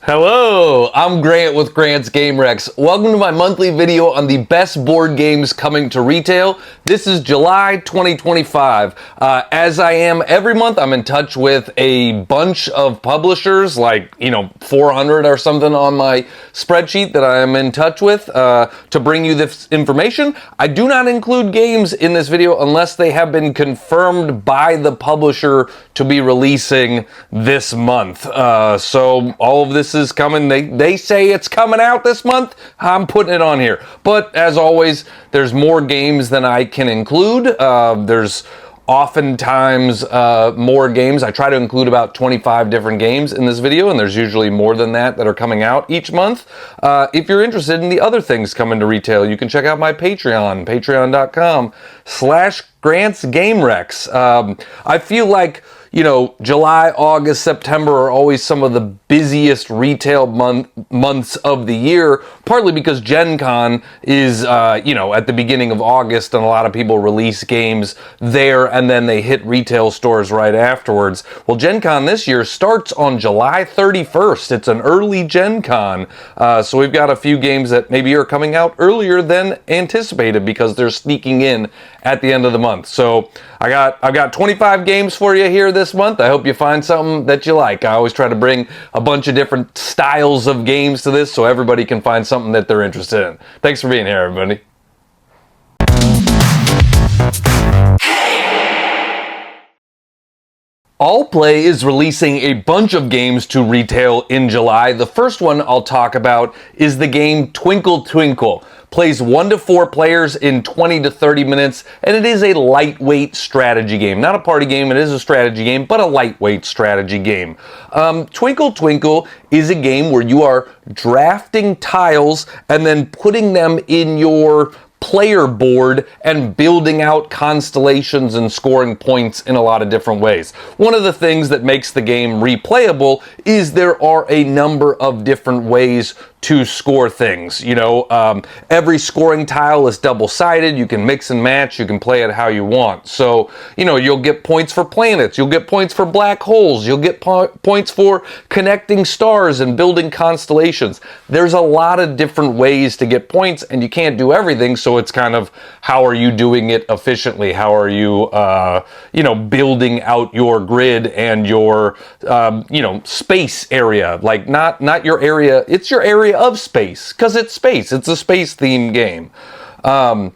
Hello, I'm Grant with Grant's Game Rex. Welcome to my monthly video on the best board games coming to retail. This is July 2025. As I am every month, I'm in touch with a bunch of publishers, like, 400 or something on my spreadsheet that I am in touch with to bring you this information. I do not include games in this video unless they have been confirmed by the publisher to be releasing this month. So all of this is coming. They say it's coming out this month. I'm putting it on here. But as always, there's more games than I can include. There's oftentimes more games. I try to include about 25 different games in this video, and there's usually more than that are coming out each month. If you're interested in the other things coming to retail, you can check out my Patreon, patreon.com/GrantsGameRex. I feel like July, August, September are always some of the busiest retail months of the year, partly because GenCon is, at the beginning of August, and a lot of people release games there, and then they hit retail stores right afterwards. Well, GenCon this year starts on July 31st. It's an early GenCon, so we've got a few games that maybe are coming out earlier than anticipated because they're sneaking in at the end of the month. So I've got 25 games for you here this month. I hope you find something that you like. I always try to bring a bunch of different styles of games to this so everybody can find something that they're interested in. Thanks for being here, everybody. Allplay is releasing a bunch of games to retail in July. The first one I'll talk about is the game Twinkle Twinkle. Plays 1 to 4 players in 20 to 30 minutes, and it is a lightweight strategy game. Not a party game, it is a strategy game, but a lightweight strategy game. Twinkle Twinkle is a game where you are drafting tiles and then putting them in your player board and building out constellations and scoring points in a lot of different ways. One of the things that makes the game replayable is there are a number of different ways to score things. Every scoring tile is double-sided. You can mix and match. You can play it how you want. So, you'll get points for planets. You'll get points for black holes. You'll get points for connecting stars and building constellations. There's a lot of different ways to get points, and you can't do everything. So it's kind of, how are you doing it efficiently? How are you, building out your grid and your, space area? Like, not your area. It's your area of space, because it's space. It's a space themed game. One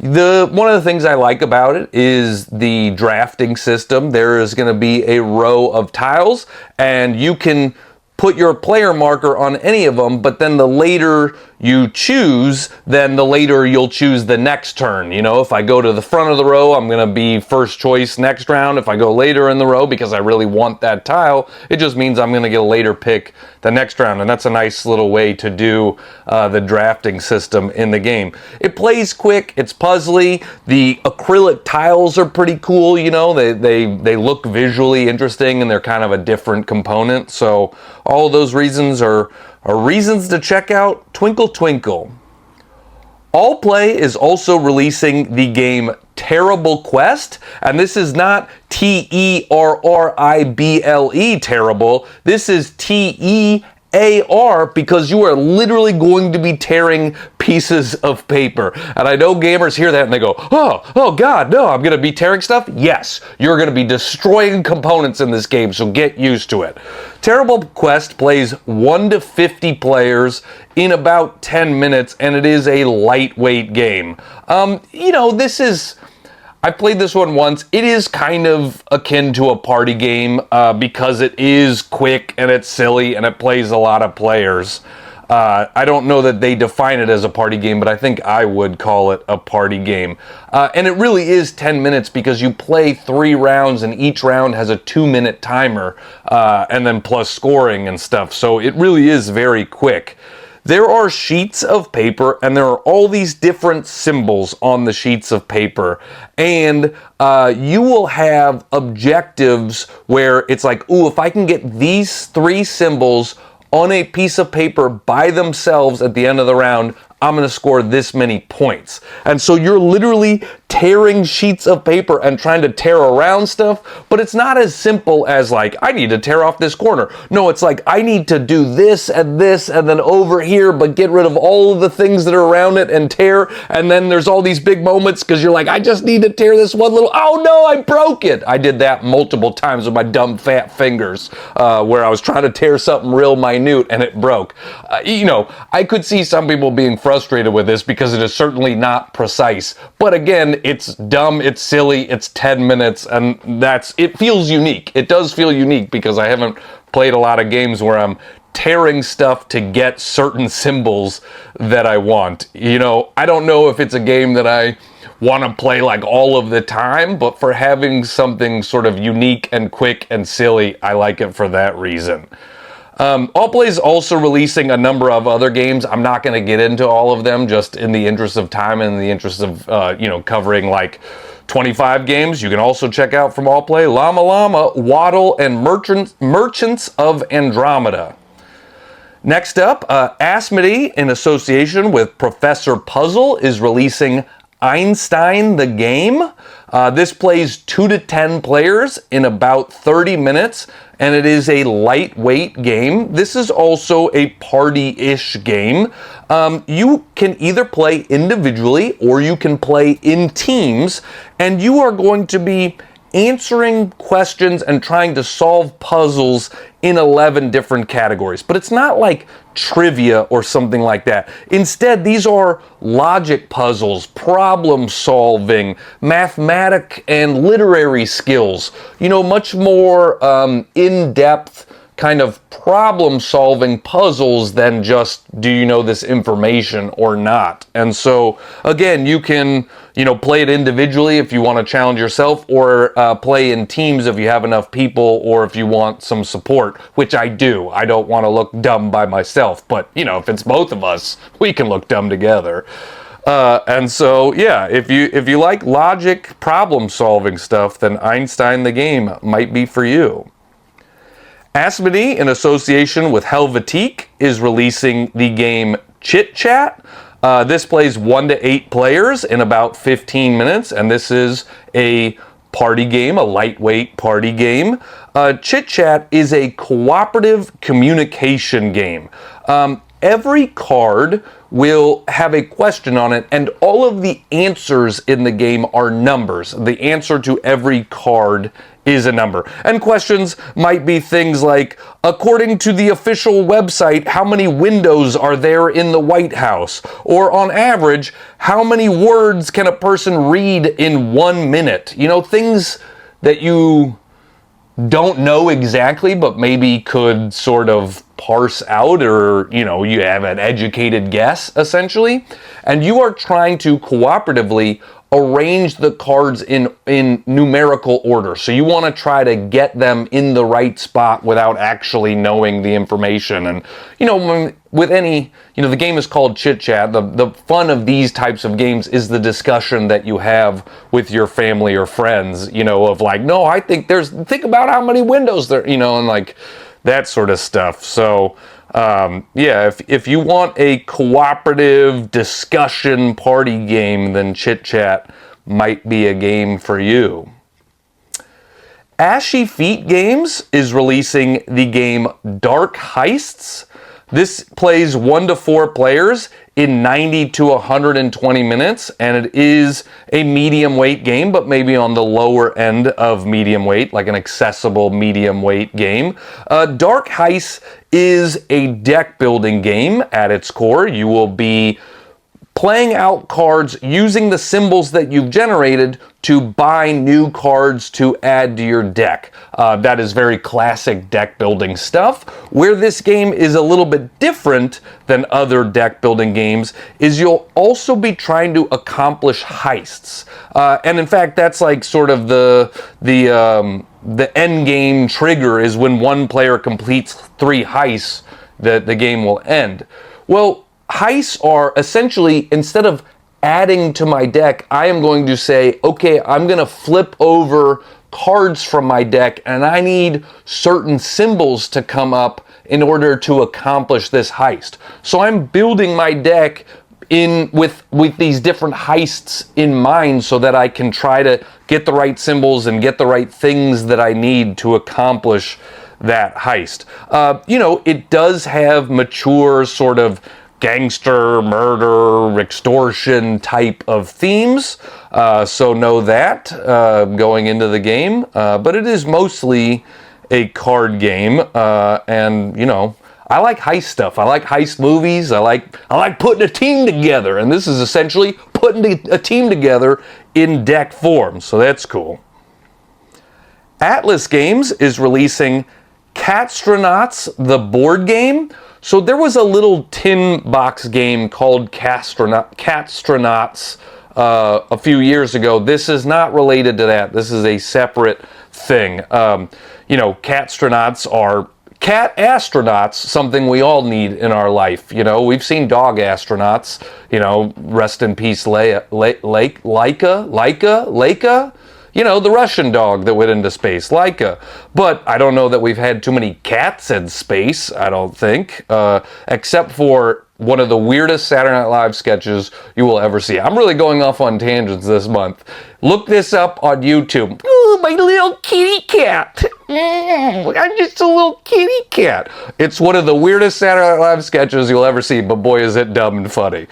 of the things I like about it is the drafting system. There is going to be a row of tiles, and you can put your player marker on any of them, but then the later you choose, then the later you'll choose the next turn. If I go to the front of the row, I'm going to be first choice next round. If I go later in the row because I really want that tile, it just means I'm going to get a later pick the next round, and that's a nice little way to do the drafting system in the game. It plays quick, it's puzzly, the acrylic tiles are pretty cool, they look visually interesting, and they're kind of a different component, so all of those reasons are reasons to check out Twinkle Twinkle. Allplay is also releasing the game Terrible Quest, and this is not Terrible terrible. This is TEAR, because you are literally going to be tearing pieces of paper. And I know gamers hear that and they go, oh God, no, I'm going to be tearing stuff? Yes, you're going to be destroying components in this game, so get used to it. Terrible Quest plays 1 to 50 players in about 10 minutes, and it is a lightweight game. I played this one once. It is kind of akin to a party game because it is quick and it's silly and it plays a lot of players. I don't know that they define it as a party game, but I think I would call it a party game. And it really is 10 minutes because you play 3 rounds and each round has a 2-minute timer and then plus scoring and stuff. So it really is very quick. There are sheets of paper, and there are all these different symbols on the sheets of paper, and you will have objectives where it's like, ooh, if I can get these 3 symbols on a piece of paper by themselves at the end of the round, I'm going to score this many points. And so you're literally tearing sheets of paper and trying to tear around stuff, but it's not as simple as like, I need to tear off this corner. No, it's like, I need to do this and then over here, but get rid of all of the things that are around it and tear, and then there's all these big moments because you're like, I just need to tear this one little, oh no, I broke it. I did that multiple times with my dumb fat fingers, where I was trying to tear something real minute and it broke. You know, I could see some people being frustrated with this because it is certainly not precise, but again, it's dumb, it's silly, it's 10 minutes, and it feels unique. It does feel unique because I haven't played a lot of games where I'm tearing stuff to get certain symbols that I want. You know, I don't know if it's a game that I want to play like all of the time, but for having something sort of unique and quick and silly, I like it for that reason. Allplay is also releasing a number of other games. I'm not going to get into all of them just in the interest of time and in the interest of, covering like 25 games. You can also check out from Allplay Llama Llama, Waddle, and Merchants of Andromeda. Next up, Asmodee, in association with Professor Puzzle, is releasing Einstein the Game. This plays 2 to 10 players in about 30 minutes, and it is a lightweight game. This is also a party-ish game. You can either play individually or you can play in teams, and you are going to be answering questions and trying to solve puzzles in 11 different categories. But it's not like trivia or something like that. Instead, these are logic puzzles, problem solving, mathematic and literary skills. You know, much more in-depth kind of problem solving puzzles than just, do you know this information or not? And so again, you can, play it individually if you want to challenge yourself, or play in teams if you have enough people, or if you want some support, which I do. I don't want to look dumb by myself, but if it's both of us, we can look dumb together. And so, yeah, if you like logic problem solving stuff, then Einstein the Game might be for you. Asmodee, in association with Helvetique, is releasing the game Chit Chat. This plays 1 to 8 players in about 15 minutes, and this is a party game, a lightweight party game. Chit Chat is a cooperative communication game. Every card will have a question on it, and all of the answers in the game are numbers. The answer to every card is a number. And questions might be things like, according to the official website, how many windows are there in the White House? Or on average, how many words can a person read in 1 minute? Things that you don't know exactly, but maybe could sort of parse out, or, you have an educated guess, essentially. And you are trying to cooperatively arrange the cards in numerical order. So you want to try to get them in the right spot without actually knowing the information. And, with any, the game is called Chit Chat. The fun of these types of games is the discussion that you have with your family or friends, of like, no, I think think about how many windows there, and like that sort of stuff. So, if you want a cooperative discussion party game, then Chit Chat might be a game for you. Ashy Feet Games is releasing the game Dark Heists. This plays 1 to 4 players in 90 to 120 minutes, and it is a medium weight game, but maybe on the lower end of medium weight, like an accessible medium weight game. Dark Heists is a deck building game at its core. You will be playing out cards using the symbols that you've generated to buy new cards to add to your deck. That is very classic deck building stuff. Where this game is a little bit different than other deck building games is you'll also be trying to accomplish heists. And in fact, that's like sort of the end game trigger is when one player completes 3 heists, the game will end. Well, heists are essentially, instead of adding to my deck, I am going to say, okay, I'm going to flip over cards from my deck, and I need certain symbols to come up in order to accomplish this heist. So I'm building my deck with these different heists in mind so that I can try to get the right symbols and get the right things that I need to accomplish that heist. It does have mature sort of gangster, murder, extortion type of themes. So know that going into the game. But it is mostly a card game. And, I like heist stuff. I like heist movies. I like putting a team together. And this is essentially putting a team together in deck form. So that's cool. Atlas Games is releasing Catstronauts, the board game. So there was a little tin box game called Catstronauts a few years ago. This is not related to that. This is a separate thing. Catstronauts are cat astronauts, something we all need in our life. We've seen dog astronauts. Rest in peace, Laika. The Russian dog that went into space, Laika. But I don't know that we've had too many cats in space, I don't think, except for one of the weirdest Saturday Night Live sketches you will ever see. I'm really going off on tangents this month. Look this up on YouTube. Oh, my little kitty cat. I'm just a little kitty cat. It's one of the weirdest Saturday Night Live sketches you'll ever see, but boy, is it dumb and funny.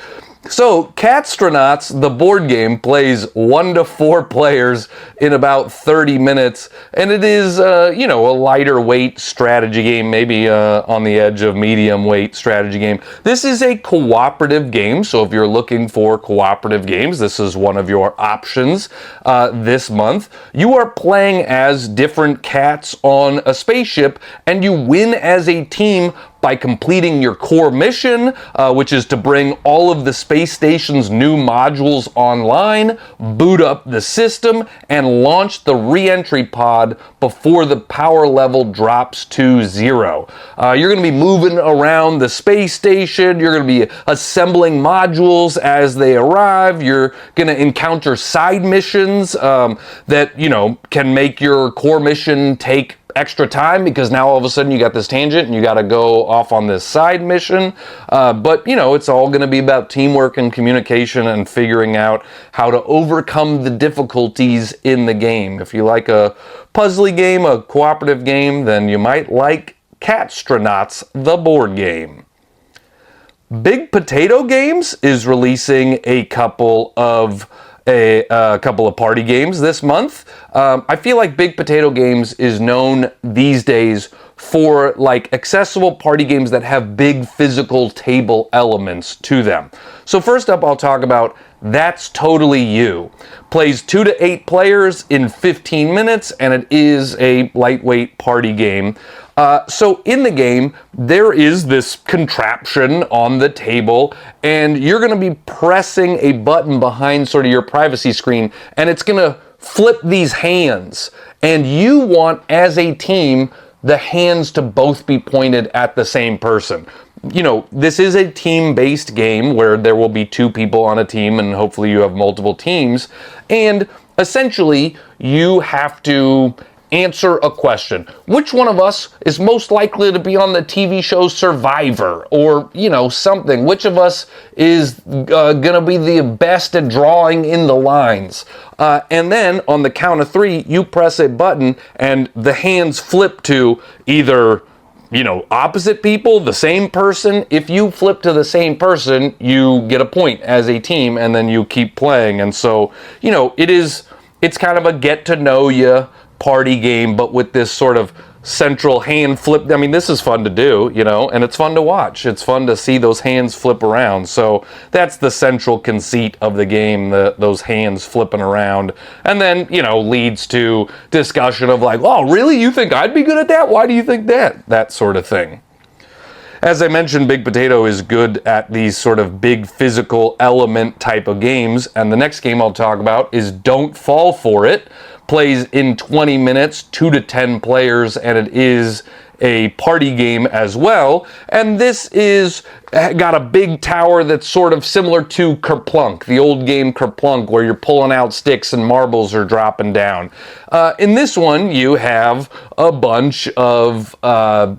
So, Catstronauts, the board game, plays 1 to 4 players in about 30 minutes, and it is, a lighter weight strategy game, maybe on the edge of medium weight strategy game. This is a cooperative game, so if you're looking for cooperative games, this is one of your options this month. You are playing as different cats on a spaceship, and you win as a team by completing your core mission, which is to bring all of the space station's new modules online, boot up the system, and launch the re-entry pod before the power level drops to 0. You're going to be moving around the space station. You're going to be assembling modules as they arrive. You're going to encounter side missions that, can make your core mission take extra time, because now all of a sudden you got this tangent and you got to go off on this side mission. But it's all going to be about teamwork and communication and figuring out how to overcome the difficulties in the game. If you like a puzzly game, a cooperative game, then you might like Catstronauts, the board game. Big Potato Games is releasing a couple of party games this month. I feel like Big Potato Games is known these days for accessible party games that have big physical table elements to them. So first up, I'll talk about That's Totally You. Plays 2 to 8 players in 15 minutes, and it is a lightweight party game. So in the game, there is this contraption on the table, and you're going to be pressing a button behind sort of your privacy screen, and it's going to flip these hands. And you want, as a team, the hands to both be pointed at the same person. This is a team-based game where there will be 2 people on a team, and hopefully you have multiple teams. And essentially, you have to answer a question. Which one of us is most likely to be on the TV show Survivor? Or, something. Which of us is going to be the best at drawing in the lines? And then, on the count of 3, you press a button, and the hands flip to either opposite people, the same person. If you flip to the same person, you get a point as a team, and then you keep playing. And so, it's kind of a get to know you party game, but with this sort of central hand flip. I mean, this is fun to do, and it's fun to watch. It's fun to see those hands flip around. So that's the central conceit of the game, those hands flipping around. And then, leads to discussion of oh, really? You think I'd be good at that? Why do you think that? That sort of thing. As I mentioned, Big Potato is good at these sort of big physical element type of games. And the next game I'll talk about is Don't Fall For It. Plays in 20 minutes, 2 to 10 players, and it is a party game as well. And this is got a big tower that's sort of similar to Kerplunk, the old game Kerplunk, where you're pulling out sticks and marbles are dropping down. In this one, you have a bunch of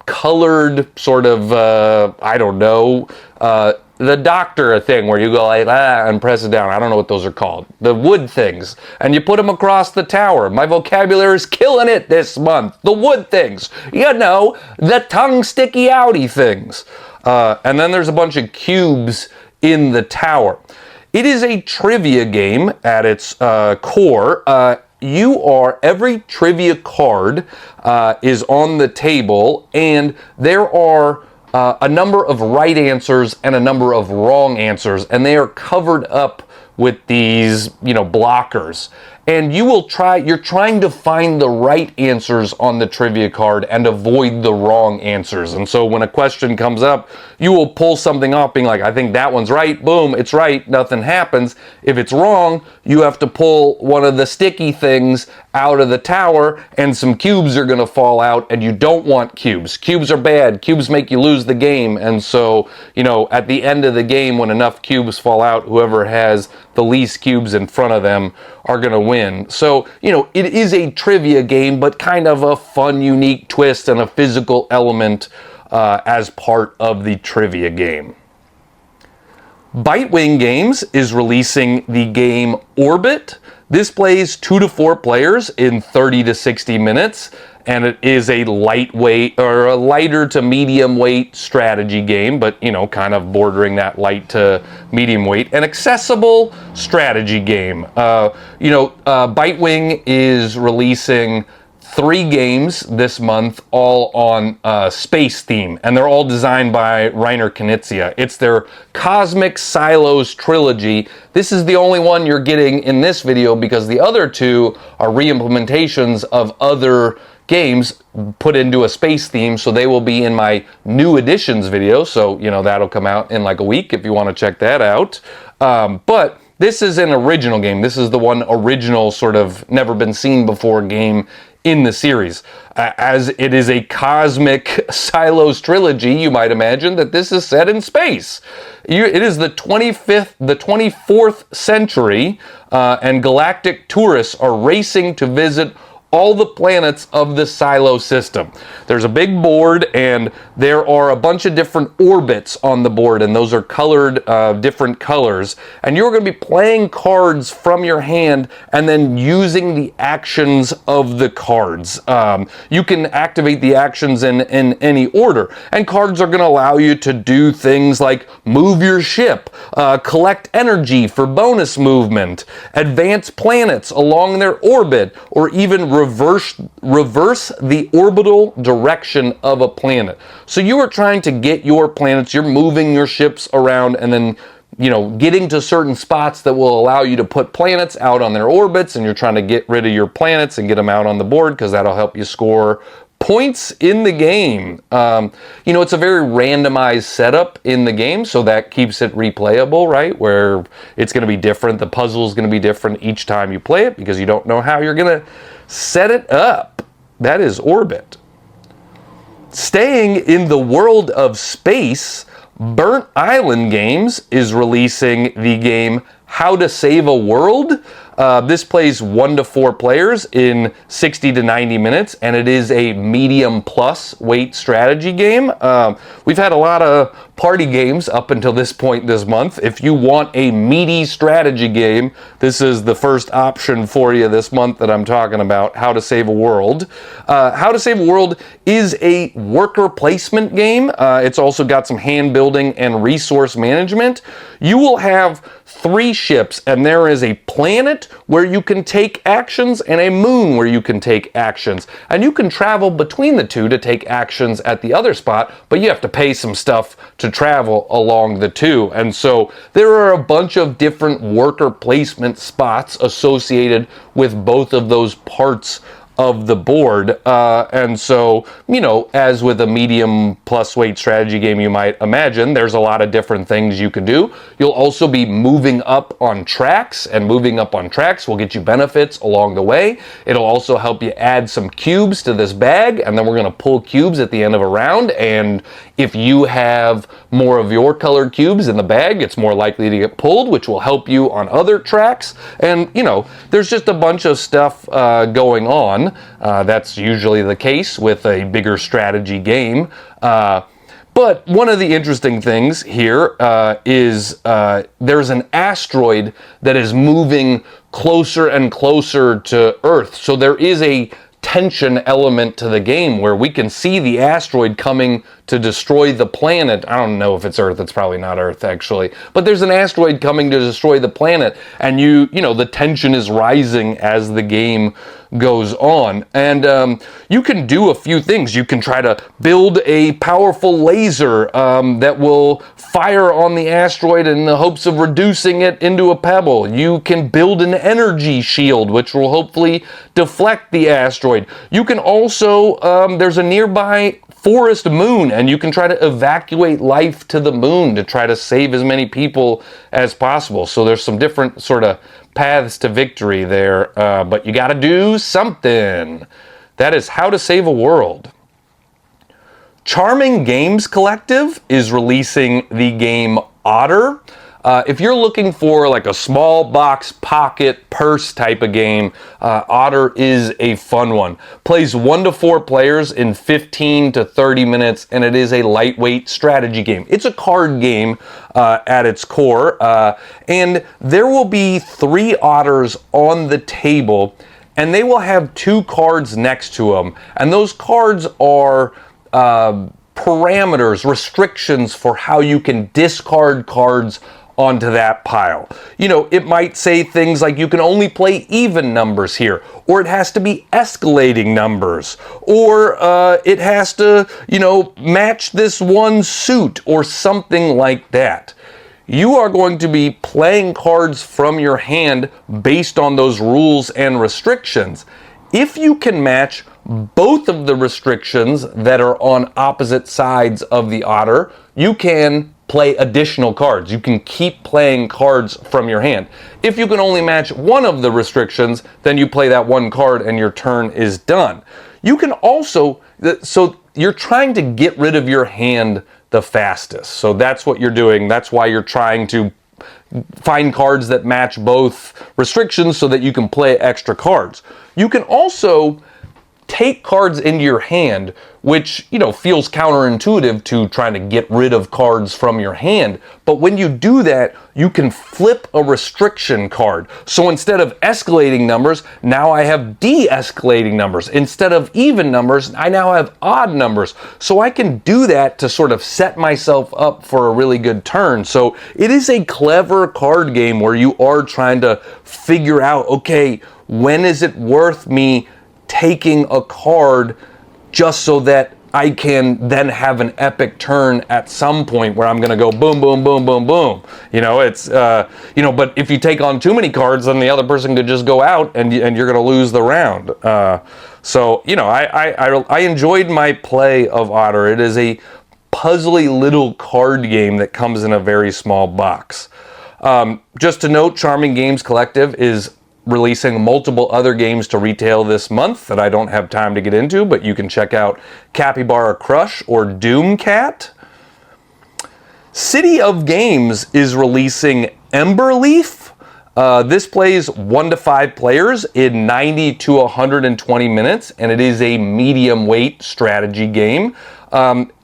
colored sort of, the doctor thing where you go like and press it down. I don't know what those are called. The wood things. And you put them across the tower. My vocabulary is killing it this month. The wood things. You know, the tongue sticky outy things. And then there's a bunch of cubes in the tower. It is a trivia game at its core. Every trivia card is on the table, and there are a number of right answers and a number of wrong answers, and they are covered up with these, blockers. And you're trying to find the right answers on the trivia card and avoid the wrong answers. And so when a question comes up, you will pull something off being like, I think that one's right. Boom, it's right. Nothing happens. If it's wrong, you have to pull one of the sticky things out of the tower and some cubes are going to fall out, and you don't want cubes. Cubes are bad. Cubes make you lose the game. And so, at the end of the game, when enough cubes fall out, whoever has the least cubes in front of them are going to win. So, it is a trivia game, but kind of a fun, unique twist and a physical element as part of the trivia game. Bitewing Games is releasing the game Orbit. This plays 2 to 4 players in 30 to 60 minutes, and it is a lightweight or a lighter to medium weight strategy game, but kind of bordering that light to medium weight, an accessible strategy game. Bitewing is releasing 3 games this month, all on space theme, and they're all designed by Reiner Knizia. It's their Cosmic Silos trilogy. This is the only one you're getting in this video because the other 2 are re-implementations of other games put into a space theme, so they will be in my new editions video, so that'll come out in like a week if you want to check that out. But this is an original game. This is the one original sort of never been seen before game in the series. As it is a cosmic silos trilogy, you might imagine that this is set in space. It is the 24th century, and galactic tourists are racing to visit all the planets of the Silo system. There's a big board, and there are a bunch of different orbits on the board, and those are colored different colors. And you're going to be playing cards from your hand and then using the actions of the cards. You can activate the actions in any order, and cards are going to allow you to do things like move your ship, collect energy for bonus movement, advance planets along their orbit, or even reverse the orbital direction of a planet. So you are trying to get your planets, you're moving your ships around, and then getting to certain spots that will allow you to put planets out on their orbits, and you're trying to get rid of your planets and get them out on the board because that'll help you score points in the game. It's a very randomized setup in the game, so that keeps it replayable, right? Where it's going to be different. The puzzle is going to be different each time you play it because you don't know how you're going to set it up. That is Orbit. Staying in the world of space, Burnt Island Games is releasing the game How to Save a World. This plays 1 to 4 players in 60 to 90 minutes, and it is a medium plus weight strategy game. We've had a lot of party games up until this point this month. If you want a meaty strategy game, this is the first option for you this month that I'm talking about, How to Save a World. How to Save a World is a worker placement game. It's also got some hand building and resource management. You will have 3 ships, and there is a planet where you can take actions and a moon where you can take actions. And you can travel between the 2 to take actions at the other spot, but you have to pay some stuff to travel along the 2. And so there are a bunch of different worker placement spots associated with both of those parts of the board. And so, as with a medium plus weight strategy game, you might imagine there's a lot of different things you can do. You'll also be moving up on tracks, and moving up on tracks will get you benefits along the way. It'll also help you add some cubes to this bag, and then we're going to pull cubes at the end of a round. And if you have more of your colored cubes in the bag, it's more likely to get pulled, which will help you on other tracks. And, there's just a bunch of stuff going on. That's usually the case with a bigger strategy game. But one of the interesting things here is there's an asteroid that is moving closer and closer to Earth. So there is a tension element to the game where we can see the asteroid coming to destroy the planet. I don't know if it's Earth. It's probably not Earth, actually. But there's an asteroid coming to destroy the planet, and you know, the tension is rising as the game goes on. And you can do a few things. You can try to build a powerful laser that will fire on the asteroid in the hopes of reducing it into a pebble. You can build an energy shield, which will hopefully deflect the asteroid. You can also, there's a nearby forest moon, and you can try to evacuate life to the moon to try to save as many people as possible. So there's some different sort of paths to victory there, but you got to do something. That is How to Save a World. Charming Games Collective is releasing the game Otter. If you're looking for like a small box pocket purse type of game, Otter is a fun one. Plays 1 to 4 players in 15 to 30 minutes, and it is a lightweight strategy game. It's a card game at its core, and there will be 3 otters on the table, and they will have 2 cards next to them, and those cards are parameters, restrictions for how you can discard cards onto that pile. You know, it might say things like you can only play even numbers here, or it has to be escalating numbers, or it has to, you know, match this one suit, or something like that. You are going to be playing cards from your hand based on those rules and restrictions. If you can match both of the restrictions that are on opposite sides of the otter, you can play additional cards. You can keep playing cards from your hand. If you can only match one of the restrictions, then you play that one card and your turn is done. You can also, so you're trying to get rid of your hand the fastest. So that's what you're doing. That's why you're trying to find cards that match both restrictions so that you can play extra cards. You can also take cards into your hand, which, you know, feels counterintuitive to trying to get rid of cards from your hand. But when you do that, you can flip a restriction card. So instead of escalating numbers, now I have de-escalating numbers. Instead of even numbers, I now have odd numbers. So I can do that to sort of set myself up for a really good turn. So it is a clever card game where you are trying to figure out, okay, when is it worth me taking a card just so that I can then have an epic turn at some point where I'm going to go boom, boom, boom, boom, boom. You know, it's, you know, but if you take on too many cards, then the other person could just go out and you're going to lose the round. So, you know, I enjoyed my play of Otter. It is a puzzly little card game that comes in a very small box. Just to note, Charming Games Collective is releasing multiple other games to retail this month that I don't have time to get into, but you can check out Capybara Crush or Doomcat. City of Games is releasing Emberleaf. This plays 1 to 5 players in 90 to 120 minutes, and it is a medium weight strategy game.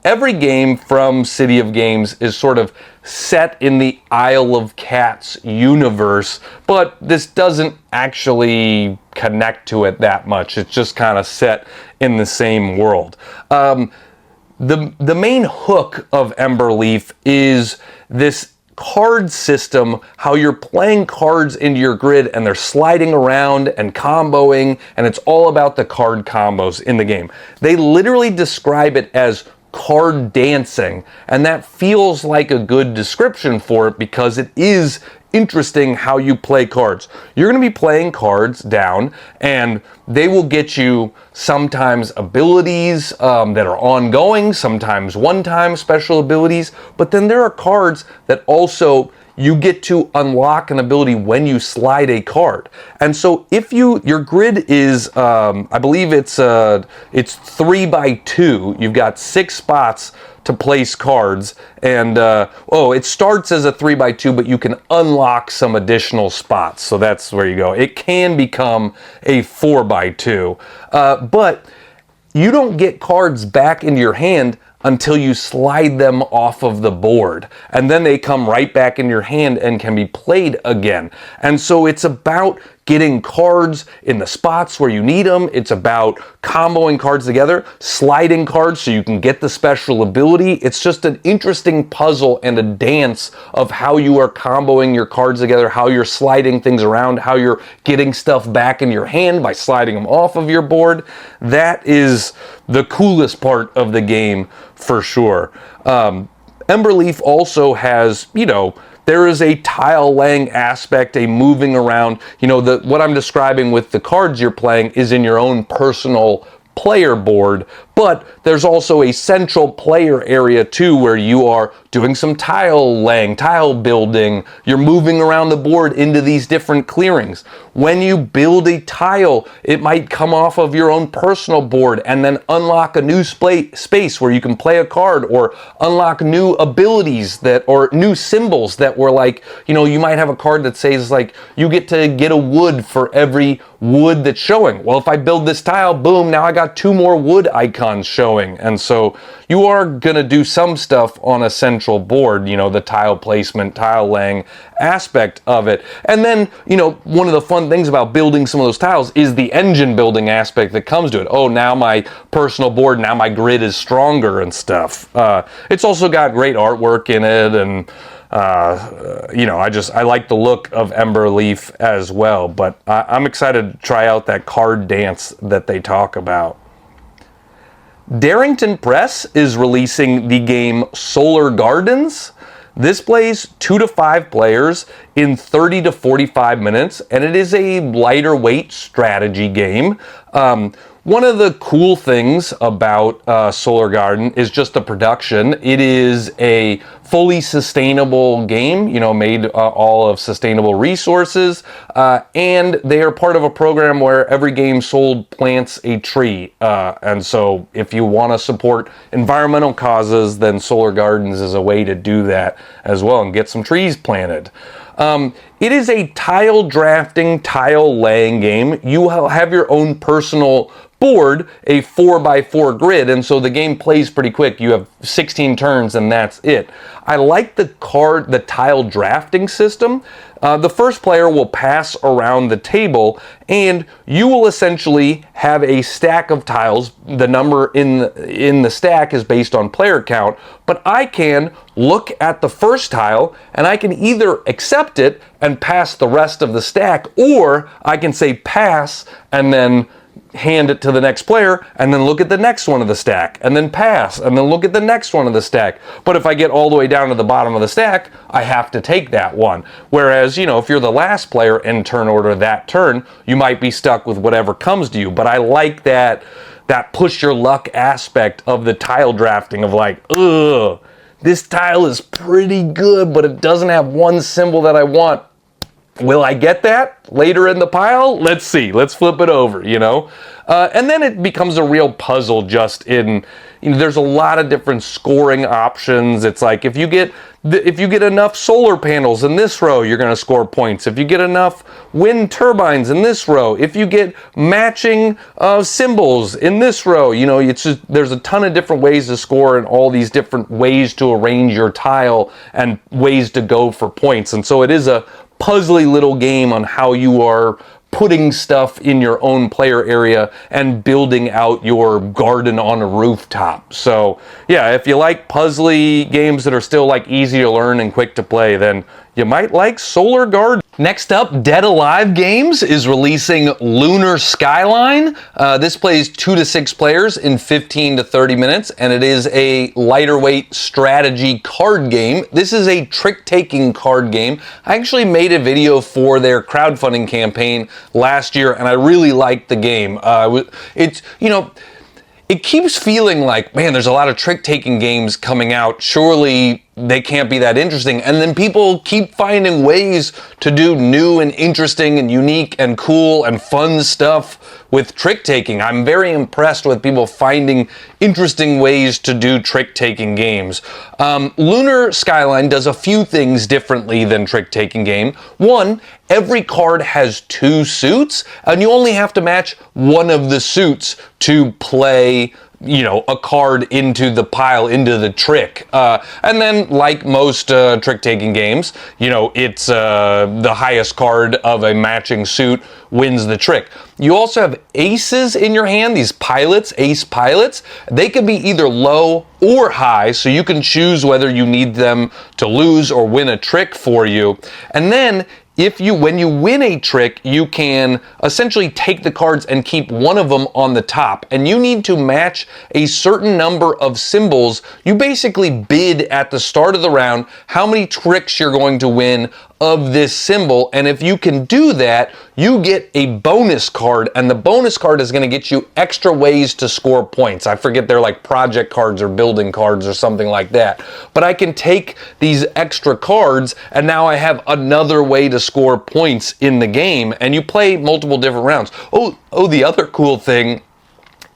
Every game from City of Games is sort of set in the Isle of Cats universe, but this doesn't actually connect to it that much. It's just kind of set in the same world. The main hook of Emberleaf is this card system, how you're playing cards into your grid and they're sliding around and comboing, and it's all about the card combos in the game. They literally describe it as card dancing, and that feels like a good description for it because it is interesting how you play cards. You're going to be playing cards down, and they will get you sometimes abilities that are ongoing, sometimes one-time special abilities, but then there are cards that also you get to unlock an ability when you slide a card. And so if your grid is, I believe it's 3 by 2, you've got 6 spots to place cards, and it starts as a 3 by 2, but you can unlock some additional spots. So that's where you go. It can become a 4 by 2, but you don't get cards back into your hand until you slide them off of the board. And then they come right back in your hand and can be played again. And so it's about getting cards in the spots where you need them. It's about comboing cards together, sliding cards so you can get the special ability. It's just an interesting puzzle and a dance of how you are comboing your cards together, how you're sliding things around, how you're getting stuff back in your hand by sliding them off of your board. That is the coolest part of the game for sure. Emberleaf also has, there is a tile laying aspect, a moving around. What I'm describing with the cards you're playing is in your own personal player board, but there's also a central player area too where you are doing some tile laying, tile building. You're moving around the board into these different clearings. When you build a tile, it might come off of your own personal board and then unlock a new space where you can play a card or unlock new abilities or new symbols that were like, you might have a card that says like, you get to get a wood for every wood that's showing. Well, if I build this tile, boom, now I got 2 more wood icons showing. And so you are going to do some stuff on a central board, the tile placement, tile laying aspect of it. And then, one of the fun things about building some of those tiles is the engine building aspect that comes to it. Oh, now my personal board, now my grid is stronger and stuff. It's also got great artwork in it, and I like the look of Emberleaf as well, but I'm excited to try out that card dance that they talk about. Darrington Press is releasing the game Solar Gardens. This plays 2 to 5 players in 30 to 45 minutes, and it is a lighter weight strategy game. One of the cool things about Solar Garden is just the production. It is a fully sustainable game, made all of sustainable resources, and they are part of a program where every game sold plants a tree. And so if you want to support environmental causes, then Solar Gardens is a way to do that as well and get some trees planted. It is a tile drafting, tile laying game. You have your own personal board, a 4x4 grid, and so the game plays pretty quick. You have 16 turns and that's it. I like the tile drafting system. The first player will pass around the table and you will essentially have a stack of tiles. The number in the stack is based on player count, but I can look at the first tile and I can either accept it and pass the rest of the stack, or I can say pass and then hand it to the next player and then look at the next one of the stack and then pass and then look at the next one of the stack. But if I get all the way down to the bottom of the stack, I have to take that one. Whereas, if you're the last player in turn order that turn, you might be stuck with whatever comes to you. But I like that push your luck aspect of the tile drafting of like, this tile is pretty good, but it doesn't have one symbol that I want. Will I get that later in the pile? Let's see. Let's flip it over, And then it becomes a real puzzle just in, there's a lot of different scoring options. It's like if you get enough solar panels in this row, you're going to score points. If you get enough wind turbines in this row, if you get matching symbols in this row, there's a ton of different ways to score and all these different ways to arrange your tile and ways to go for points. And so it is a puzzly little game on how you are putting stuff in your own player area and building out your garden on a rooftop. So yeah, if you like puzzly games that are still like easy to learn and quick to play, then you might like Solar Garden. Next up, Dead Alive Games is releasing Lunar Skyline. This plays 2 to 6 players in 15 to 30 minutes, and it is a lighter weight strategy card game. This is a trick-taking card game. I actually made a video for their crowdfunding campaign last year, and I really liked the game. It keeps feeling like, man, there's a lot of trick-taking games coming out. Surely they can't be that interesting. And then people keep finding ways to do new and interesting and unique and cool and fun stuff with trick-taking. I'm very impressed with people finding interesting ways to do trick-taking games. Lunar Skyline does a few things differently than trick-taking game. One, every card has 2 suits, and you only have to match one of the suits to play, you know, a card into the pile, into the trick. And then, like most trick-taking games, you know, it's the highest card of a matching suit wins the trick. You also have aces in your hand, these pilots, ace pilots. They can be either low or high, so you can choose whether you need them to lose or win a trick for you. And then, when you win a trick, you can essentially take the cards and keep one of them on the top, and you need to match a certain number of symbols. You basically bid at the start of the round how many tricks you're going to win of this symbol, and if you can do that, you get a bonus card, and the bonus card is going to get you extra ways to score points. I forget, they're like project cards or building cards or something like that. But I can take these extra cards, and now I have another way to score points in the game, and you play multiple different rounds. Oh, the other cool thing,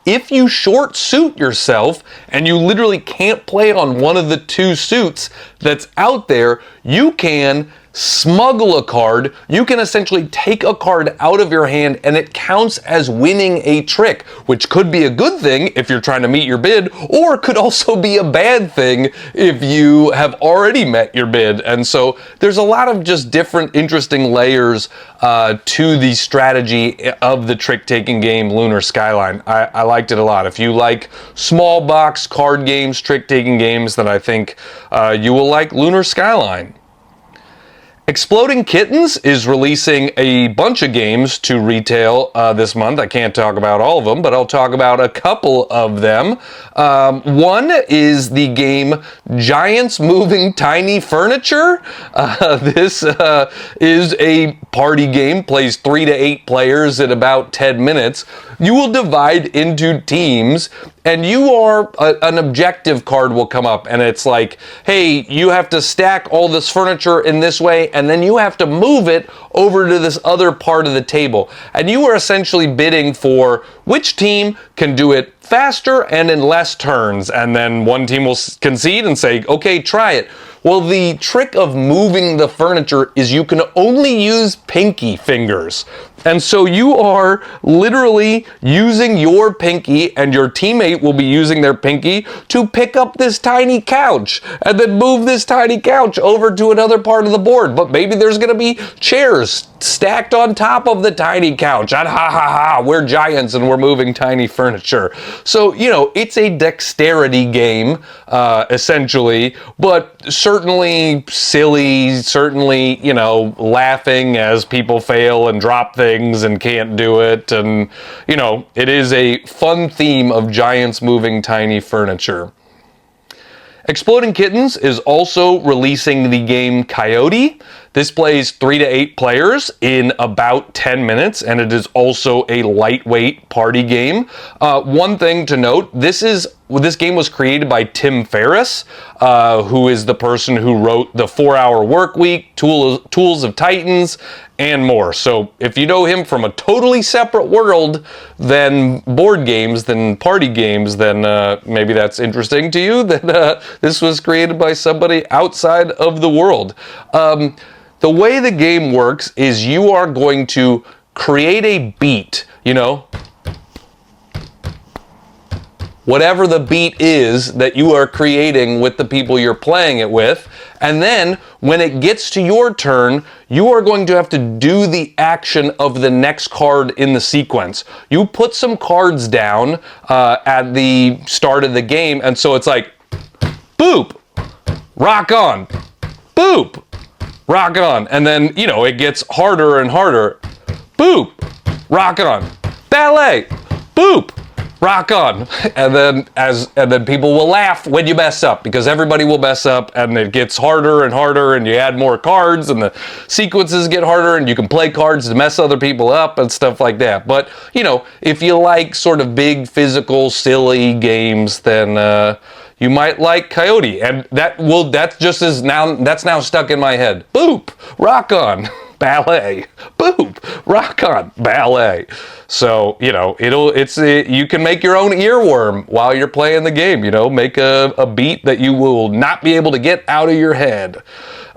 if you short suit yourself and you literally can't play on one of the 2 suits that's out there, you can smuggle a card. You can essentially take a card out of your hand and it counts as winning a trick, which could be a good thing if you're trying to meet your bid, or could also be a bad thing if you have already met your bid. And so there's a lot of just different interesting layers to the strategy of the trick-taking game Lunar Skyline. I liked it a lot. If you like small box card games, trick-taking games, then I think you will like Lunar Skyline. Exploding Kittens is releasing a bunch of games to retail this month. I can't talk about all of them, but I'll talk about a couple of them. One is the game Giants Moving Tiny Furniture. This is a party game, plays 3 to 8 players in about 10 minutes. You will divide into teams, and an objective card will come up, and it's like, hey, you have to stack all this furniture in this way, and then you have to move it over to this other part of the table. And you are essentially bidding for which team can do it faster and in less turns, and then one team will concede and say, okay, try it. Well, the trick of moving the furniture is you can only use pinky fingers. And so you are literally using your pinky, and your teammate will be using their pinky to pick up this tiny couch and then move this tiny couch over to another part of the board. But maybe there's going to be chairs stacked on top of the tiny couch. And we're giants and we're moving tiny furniture. So, you know, it's a dexterity game, essentially, but certainly silly, certainly, you know, laughing as people fail and drop things and can't do it. And, you know, it is a fun theme of giants moving tiny furniture. Exploding Kittens is also releasing the game Coyote. This plays 3 to 8 players in about 10 minutes, and it is also a lightweight party game. One thing to note, this game was created by Tim Ferriss, who is the person who wrote the 4-Hour Workweek, Tools of Titans, and more. So if you know him from a totally separate world than board games, than party games, then maybe that's interesting to you, that this was created by somebody outside of the world. The way the game works is you are going to create a beat, you know, whatever the beat is that you are creating with the people you're playing it with, and then when it gets to your turn, you are going to have to do the action of the next card in the sequence. You put some cards down at the start of the game, and so it's like, boop, rock on, boop, rock on, and then, you know, it gets harder and harder. Boop, rock on, ballet, boop, rock on, and then people will laugh when you mess up, because everybody will mess up, and it gets harder and harder, and you add more cards, and the sequences get harder, and you can play cards to mess other people up and stuff like that. But, you know, if you like sort of big, physical, silly games, then you might like Coyote, and that's now stuck in my head. Boop, rock on. ballet. Boop, rock on, ballet. So, you know, you can make your own earworm while you're playing the game, you know, make a beat that you will not be able to get out of your head.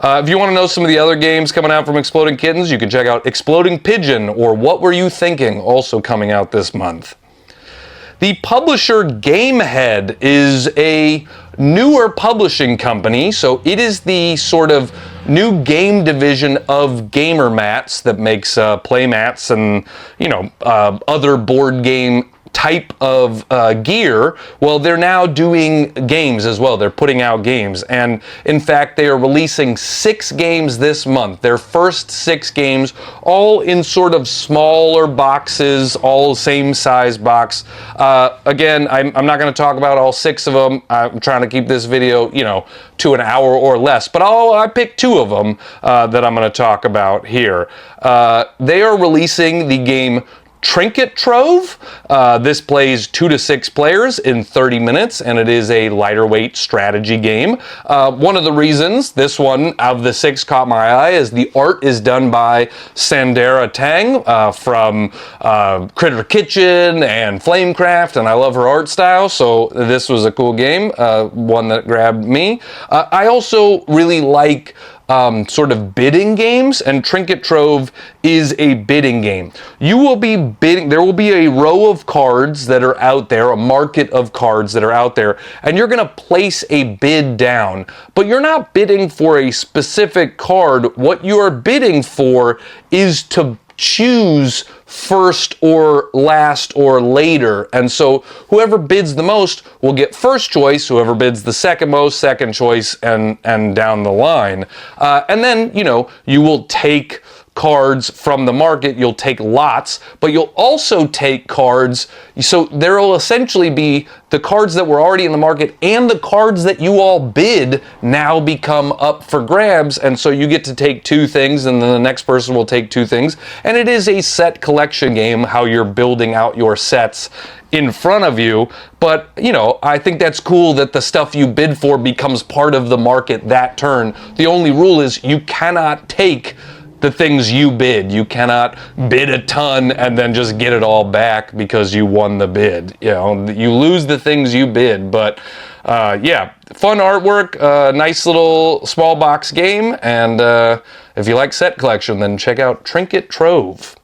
If you want to know some of the other games coming out from Exploding Kittens, you can check out Exploding Pigeon or What Were You Thinking, also coming out this month. The publisher Gamehead is a newer publishing company, so it is the sort of new game division of Gamer Mats that makes play mats and, you know, other board game type of gear. Well, they're now doing games as well. They're putting out games, and in fact they are releasing 6 games this month. Their first 6 games, all in sort of smaller boxes, all same size box. Again, I'm not going to talk about all 6 of them. I'm trying to keep this video, you know, to an hour or less, but I picked 2 of them that I'm going to talk about here. They are releasing the game Trinket Trove. This plays 2 to 6 players in 30 minutes, and it is a lighter weight strategy game. One of the reasons this one of the 6 caught my eye is the art is done by Sandera Tang from Critter Kitchen and Flamecraft, and I love her art style, so this was a cool game, one that grabbed me. I also really like sort of bidding games, and Trinket Trove is a bidding game. You will be bidding, there will be a row of cards that are out there, a market of cards that are out there, and you're going to place a bid down, but you're not bidding for a specific card. What you are bidding for is to choose first or last or later, and so whoever bids the most will get first choice, whoever bids the second most, second choice, and down the line. And then, you know, you will take cards from the market, you'll take lots, but you'll also take cards, so there will essentially be the cards that were already in the market and the cards that you all bid now become up for grabs, and so you get to take 2 things, and then the next person will take 2 things, and it is a set collection game, how you're building out your sets in front of you. But, you know, I think that's cool that the stuff you bid for becomes part of the market that turn. The only rule is you cannot take the things you bid. You cannot bid a ton and then just get it all back because you won the bid. You know, you lose the things you bid. But yeah, fun artwork, nice little small box game, and if you like set collection, then check out Trinket Trove.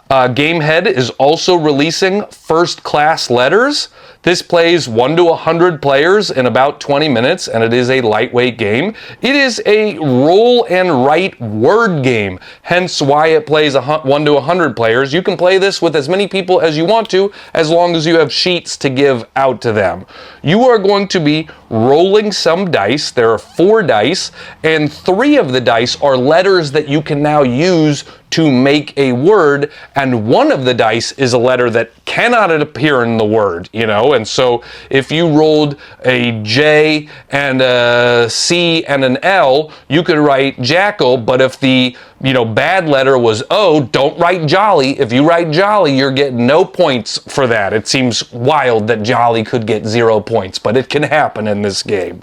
Gamehead is also releasing First Class Letters. This plays 1 to 100 players in about 20 minutes, and it is a lightweight game. It is a roll and write word game, hence why it plays 1 to 100 players. You can play this with as many people as you want to, as long as you have sheets to give out to them. You are going to be rolling some dice. There are 4 dice, and 3 of the dice are letters that you can now use to make a word, and 1 of the dice is a letter that cannot appear in the word, you know, and so if you rolled a J and a C and an L, you could write jackal, but if the, you know, bad letter was O, don't write jolly. If you write jolly, you're getting no points for that. It seems wild that jolly could get 0 points, but it can happen in this game.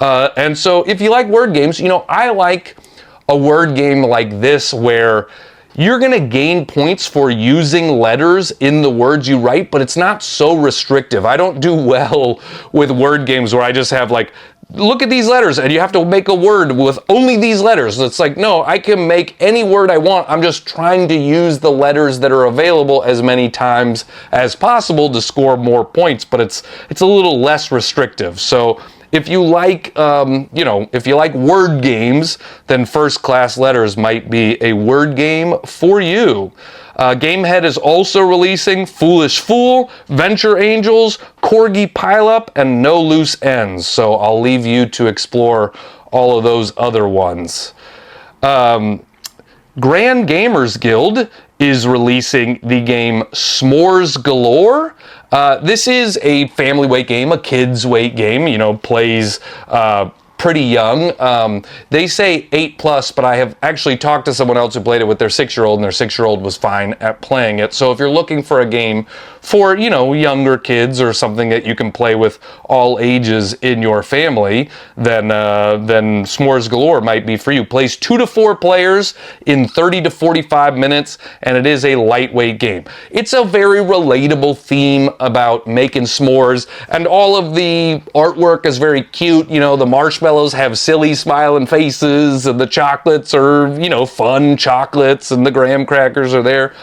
And so if you like word games, you know, I like a word game like this where you're going to gain points for using letters in the words you write, but it's not so restrictive. I don't do well with word games where I just have like, look at these letters and you have to make a word with only these letters. It's like, no, I can make any word I want. I'm just trying to use the letters that are available as many times as possible to score more points, but it's a little less restrictive. So if you like, you know, if you like word games, then First Class Letters might be a word game for you. Gamehead is also releasing Foolish Fool, Venture Angels, Corgi Pileup, and No Loose Ends. So I'll leave you to explore all of those other ones. Grand Gamers Guild is releasing the game Smores Galore. This is a family weight game, a kids weight game, you know, plays pretty young. They say 8+, but I have actually talked to someone else who played it with their 6-year-old, and their 6-year-old was fine at playing it. So if you're looking for a game for, you know, younger kids or something that you can play with all ages in your family, then Smores Galore might be for you. Plays 2 to 4 players in 30 to 45 minutes, and it is a lightweight game. It's a very relatable theme about making s'mores, and all of the artwork is very cute. You know, the marshmallows have silly smiling faces, and the chocolates are, you know, fun chocolates, and the graham crackers are there.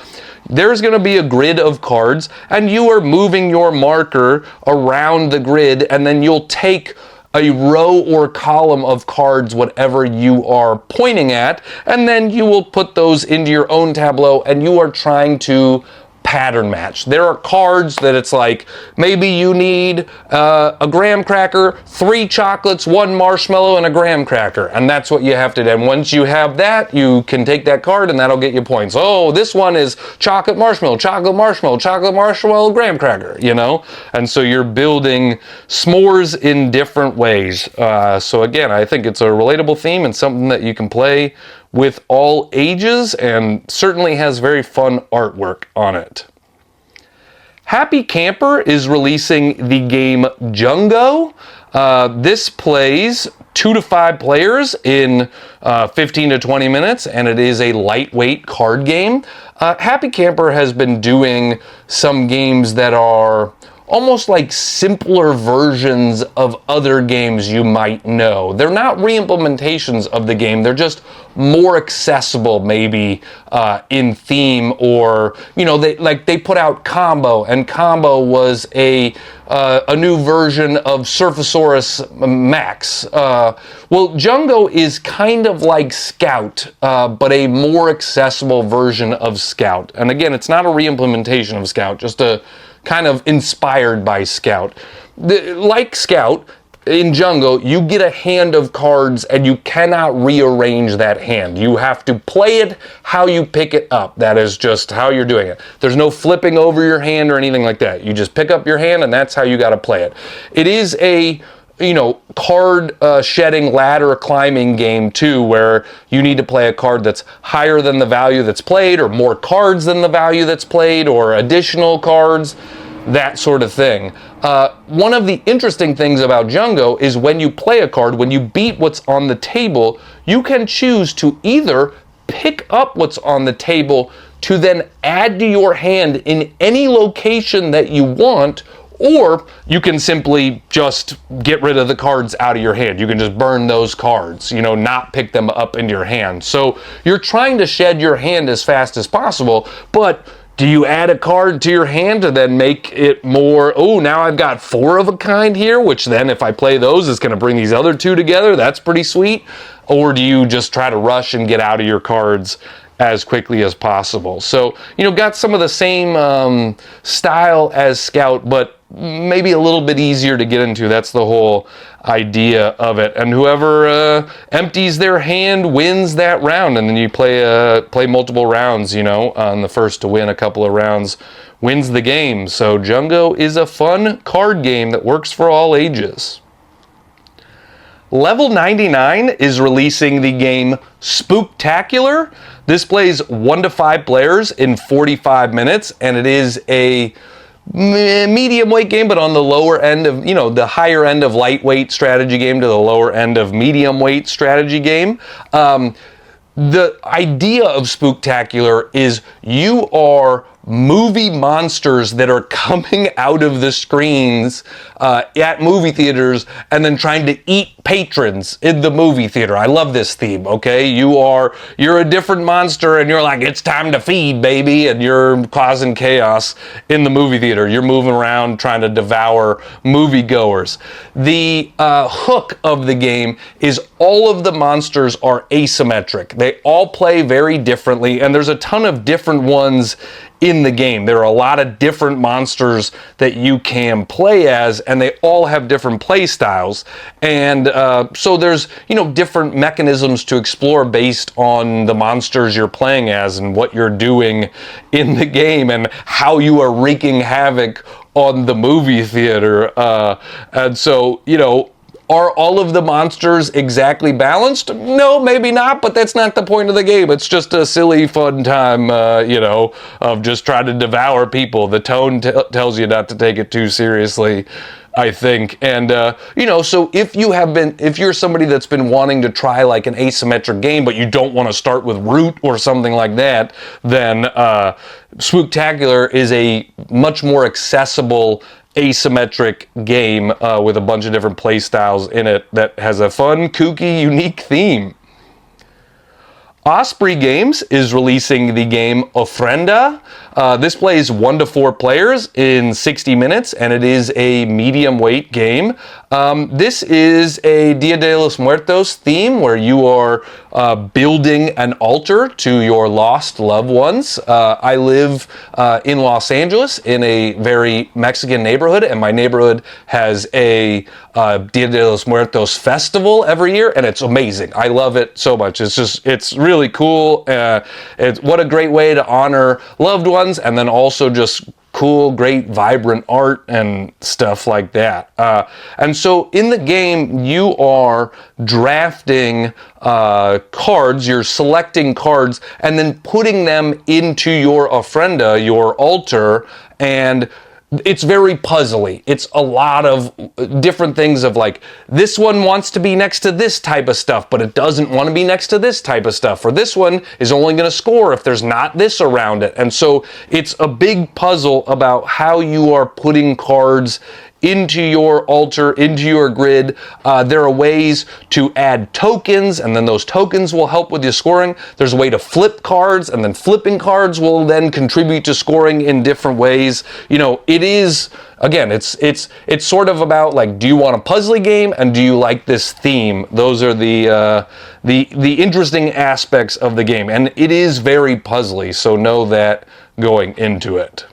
There's going to be a grid of cards, and you are moving your marker around the grid, and then you'll take a row or column of cards, whatever you are pointing at, and then you will put those into your own tableau, and you are trying to pattern match. There are cards that it's like, maybe you need a graham cracker, 3 chocolates, 1 marshmallow, and a graham cracker, and that's what you have to do. And once you have that, you can take that card, and that'll get you points. Oh, this one is chocolate marshmallow, chocolate marshmallow, chocolate marshmallow, graham cracker, you know? And so you're building s'mores in different ways. So again, I think it's a relatable theme and something that you can play with all ages, and certainly has very fun artwork on it. Happy Camper is releasing the game Jungo. This plays 2 to 5 players in 15 to 20 minutes, and it is a lightweight card game. Happy Camper has been doing some games that are almost like simpler versions of other games you might know. They're not re-implementations of the game, they're just more accessible maybe in theme, or, you know, they put out Combo, and Combo was a new version of Surfasaurus Max. Well, Jungo is kind of like Scout, but a more accessible version of Scout. And again, it's not a re-implementation of Scout, just a kind of inspired by Scout. Like Scout, in Jungo, you get a hand of cards and you cannot rearrange that hand. You have to play it how you pick it up. That is just how you're doing it. There's no flipping over your hand or anything like that. You just pick up your hand, and that's how you got to play it. It is a, you know, card shedding, ladder climbing game too, where you need to play a card that's higher than the value that's played, or more cards than the value that's played, or additional cards, that sort of thing. One of the interesting things about Jungo is when you play a card, when you beat what's on the table, you can choose to either pick up what's on the table to then add to your hand in any location that you want, or you can simply just get rid of the cards out of your hand. You can just burn those cards, you know, not pick them up into your hand. So you're trying to shed your hand as fast as possible, but do you add a card to your hand to then make it more, oh, now I've got 4 of a kind here, which then if I play those, it's going to bring these other 2 together. That's pretty sweet. Or do you just try to rush and get out of your cards as quickly as possible? So, you know, got some of the same style as Scout, but maybe a little bit easier to get into. That's the whole idea of it. And whoever empties their hand wins that round, and then you play multiple rounds, you know, on the first to win a couple of rounds wins the game. So Jungo is a fun card game that works for all ages. Level 99 is releasing the game Spooktacular. This plays 1 to 5 players in 45 minutes, and it is a medium weight game, but on the lower end of, you know, the higher end of lightweight strategy game to the lower end of medium weight strategy game. The idea of Spooktacular is you are movie monsters that are coming out of the screens at movie theaters and then trying to eat patrons in the movie theater. I love this theme, okay? You're a different monster and you're like, it's time to feed, baby, and you're causing chaos in the movie theater. You're moving around trying to devour moviegoers. The hook of the game is all of the monsters are asymmetric. They all play very differently, and there's a ton of different ones in the game. There are a lot of different monsters that you can play as, and they all have different play styles. And so there's, you know, different mechanisms to explore based on the monsters you're playing as and what you're doing in the game and how you are wreaking havoc on the movie theater. And so, you know, Are all of the monsters exactly balanced? No, maybe not, but that's not the point of the game. It's just a silly, fun time, of just trying to devour people. The tone tells you not to take it too seriously, I think. And, so if you're somebody that's been wanting to try like an asymmetric game, but you don't want to start with Root or something like that, then Spooktacular is a much more accessible asymmetric game with a bunch of different play styles in it that has a fun, kooky, unique theme. Osprey Games is releasing the game Ofrenda. This plays 1 to 4 players in 60 minutes, and it is a medium weight game. This is a Dia de los Muertos theme where you are building an altar to your lost loved ones. I live in Los Angeles in a very Mexican neighborhood, and my neighborhood has a Dia de los Muertos festival every year, and it's amazing. I love it so much. It's really cool. What a great way to honor loved ones, and then also just cool, great, vibrant art and stuff like that. And so in the game, you are drafting cards, you're selecting cards, and then putting them into your ofrenda, your altar, and it's very puzzly. It's a lot of different things of like, this one wants to be next to this type of stuff, but it doesn't want to be next to this type of stuff. Or this one is only going to score if there's not this around it. And so it's a big puzzle about how you are putting cards into your altar, into your grid. There are ways to add tokens, and then those tokens will help with your scoring. There's a way to flip cards, and then flipping cards will then contribute to scoring in different ways. It is, again, it's sort of about like, do you want a puzzly game, and do you like this theme? Those are the interesting aspects of the game, and it is very puzzly, so know that going into it.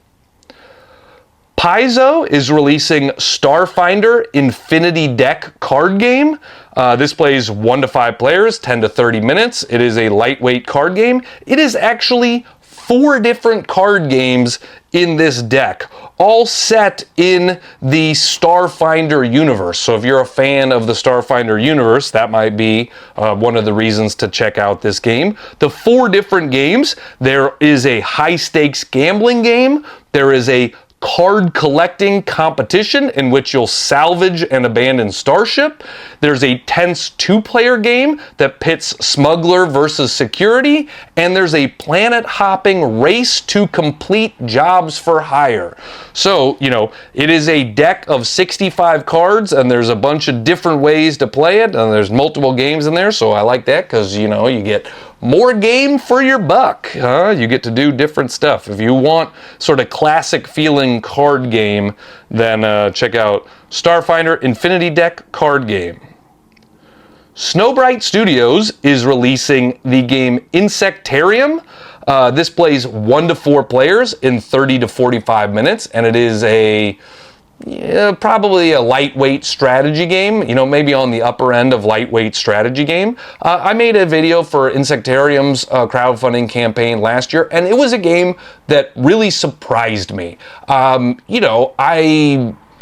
Paizo is releasing Starfinder Infinity Deck card game. This plays 1 to 5 players, 10 to 30 minutes. It is a lightweight card game. It is actually 4 different card games in this deck, all set in the Starfinder universe. So if you're a fan of the Starfinder universe, that might be one of the reasons to check out this game. The 4 different games, there is a high stakes gambling game. There is a card collecting competition in which you'll salvage an abandoned starship. There's a tense 2-player game that pits smuggler versus security, and there's a planet hopping race to complete jobs for hire. So, it is a deck of 65 cards, and there's a bunch of different ways to play it, and there's multiple games in there, so I like that because, you get more game for your buck. You get to do different stuff. If you want sort of classic feeling card game, then check out Starfinder Infinity Deck card game. Snowbright Studios is releasing the game Insectarium. This plays 1 to 4 players in 30 to 45 minutes, and it is probably a lightweight strategy game, maybe on the upper end of lightweight strategy game. I made a video for Insectarium's crowdfunding campaign last year, and it was a game that really surprised me.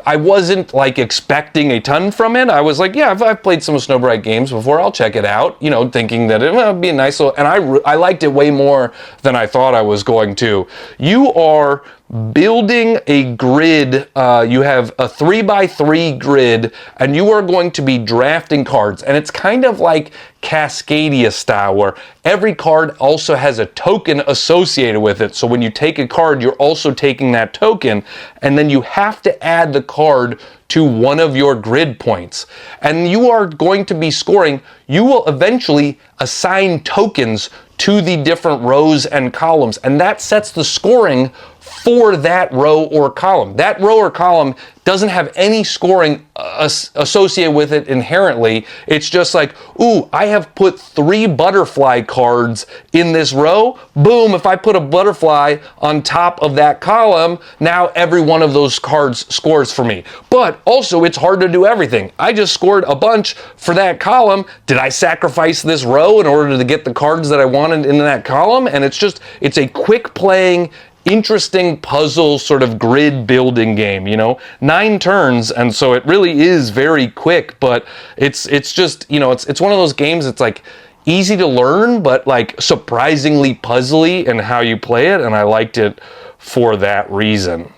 I wasn't like expecting a ton from it. I was like, yeah, I've played some Snowbright games before. I'll check it out, thinking that it would be a nice little, and I liked it way more than I thought I was going to. You are building a grid. You have a 3x3 grid, and you are going to be drafting cards, and it's kind of like Cascadia style, where every card also has a token associated with it. So when you take a card, you're also taking that token, and then you have to add the card to one of your grid points. And you are going to be scoring. You will eventually assign tokens to the different rows and columns, and that sets the scoring for that row or column. That row or column doesn't have any scoring associated with it inherently. It's just like, ooh, I have put 3 butterfly cards in this row. Boom, if I put a butterfly on top of that column, now every one of those cards scores for me. But also, it's hard to do everything. I just scored a bunch for that column. Did I sacrifice this row in order to get the cards that I wanted in that column? And it's a quick playing, interesting puzzle sort of grid building game, you know, 9 turns, and so it really is very quick, but it's just, you know, it's one of those games that's like easy to learn, but like surprisingly puzzly in how you play it, and I liked it for that reason.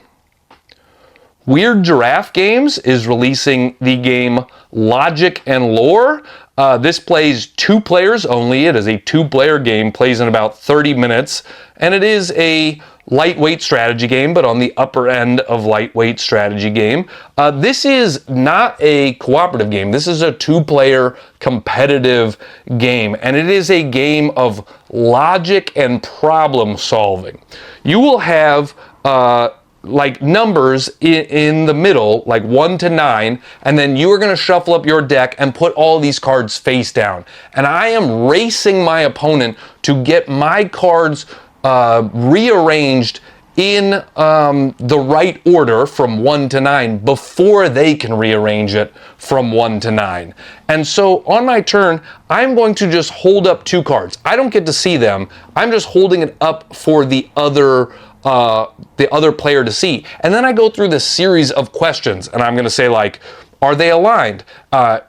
Weird Giraffe Games is releasing the game Logic and Lore. This plays 2 players only. It is a 2-player game, plays in about 30 minutes, and it is a lightweight strategy game, but on the upper end of lightweight strategy game. This is not a cooperative game. This is a 2-player competitive game, and it is a game of logic and problem solving. You will have like numbers in the middle, like 1 to 9, and then you are going to shuffle up your deck and put all these cards face down. And I am racing my opponent to get my cards rearranged in the right order from 1 to 9 before they can rearrange it from 1 to 9. And so on my turn, I'm going to just hold up 2 cards. I don't get to see them. I'm just holding it up for the other player to see. And then I go through this series of questions, and I'm going to say, like, are they aligned?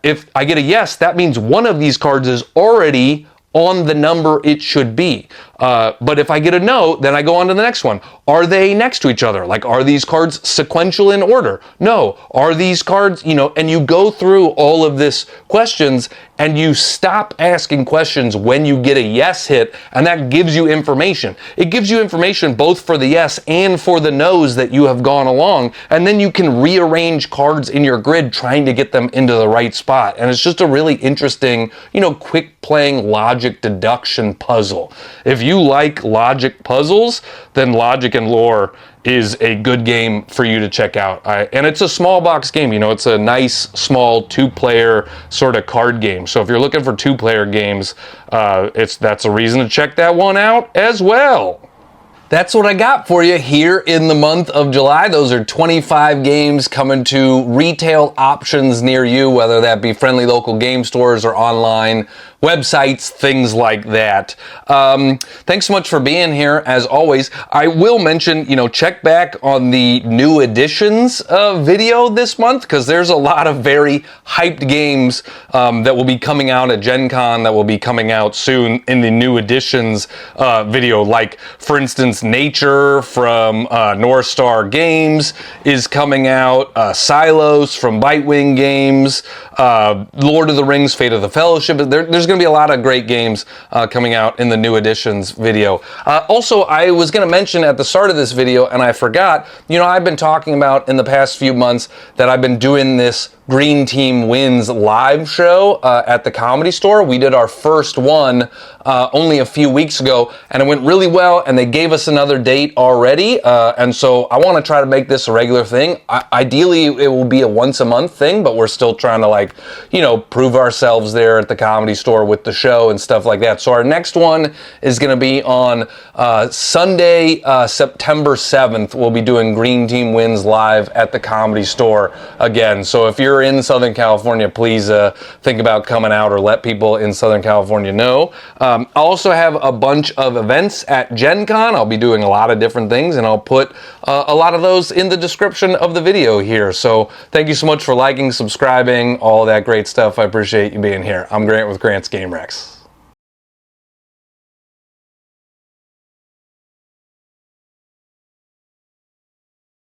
If I get a yes, that means one of these cards is already on the number it should be. But if I get a no, then I go on to the next one. Are they next to each other? Like, are these cards sequential in order? No. Are these cards, you know, and you go through all of this questions, and you stop asking questions when you get a yes hit, and that gives you information. It gives you information both for the yes and for the no's that you have gone along, and then you can rearrange cards in your grid trying to get them into the right spot. And it's just a really interesting, you know, quick playing logic deduction puzzle. If you like logic puzzles, then Logic and Lore is a good game for you to check out. And it's a small box game, you know, it's a nice small 2-player sort of card game. So if you're looking for 2-player games, that's a reason to check that one out as well. That's what I got for you here in the month of July. Those are 25 games coming to retail options near you, whether that be friendly local game stores or online websites, things like that. Thanks so much for being here, as always. I will mention, you know, check back on the new editions video this month, because there's a lot of very hyped games that will be coming out at GenCon, that will be coming out soon in the new editions video. Like, for instance, Nature from North Star Games is coming out, Silos from Bitewing Games, Lord of the Rings, Fate of the Fellowship. There's going to be a lot of great games coming out in the new editions video. Also, I was going to mention at the start of this video, and I forgot, you know, I've been talking about in the past few months that I've been doing this Green Team Wins live show at the Comedy Store. We did our first one only a few weeks ago, and it went really well, and they gave us another date already, and so I want to try to make this a regular thing. Ideally, it will be a once-a-month thing, but we're still trying to, like, you know, prove ourselves there at the Comedy Store with the show and stuff like that. So our next one is going to be on Sunday, September 7th. We'll be doing Green Team Wins live at the Comedy Store again. So if you're in Southern California, please think about coming out, or let people in Southern California know. I'll also have a bunch of events at Gen Con. I'll be doing a lot of different things, and I'll put a lot of those in the description of the video here. So thank you so much for liking, subscribing, all that great stuff. I appreciate you being here. I'm Grant with Grant's Game Rex.